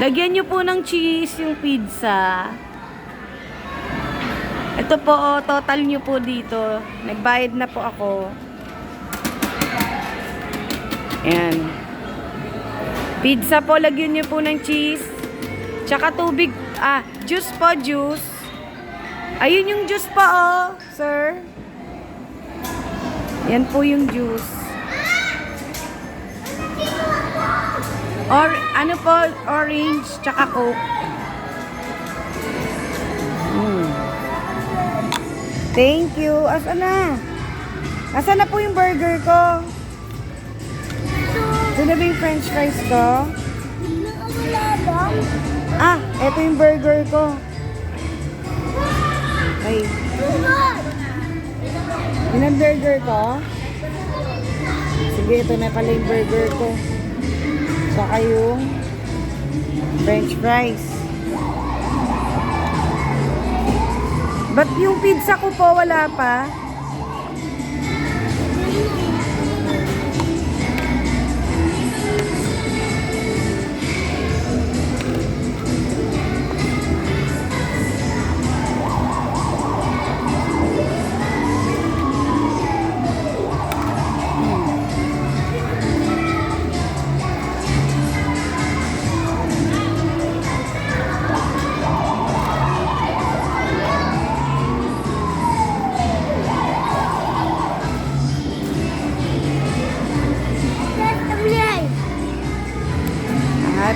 Lagyan nyo po ng cheese yung pizza. Ito po, oh, total nyo po dito. Nagbayad na po ako. Ayan. Pizza po, lagyan nyo po ng cheese. Tsaka tubig. Juice po, juice. Ayun yung juice po, oh, sir. Yan po yung juice. Or, ano po, orange, tsaka coke. Thank you. Asa na? Asa na po yung burger ko? Ito na ba yung french fries ko? Ito yung burger ko. Ay. Yun ang burger ko? Sige, ito na pala yung burger ko. Saka yung french fries. Ba't yung pizza ko po wala pa?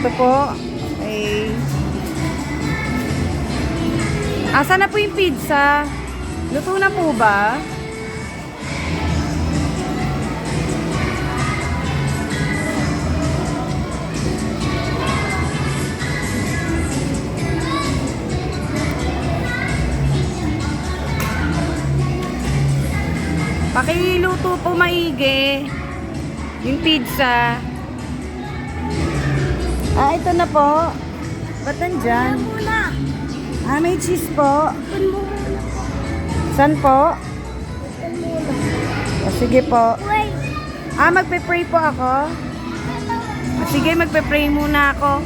Ito po. Okay. Asa na po yung pizza? Luto na po ba? Pakiluto po maigi yung pizza. Ito na po. Ba't nandyan? May cheese po. Saan po? Sige po. Magpe-pray po ako. Sige, magpe-pray muna ako.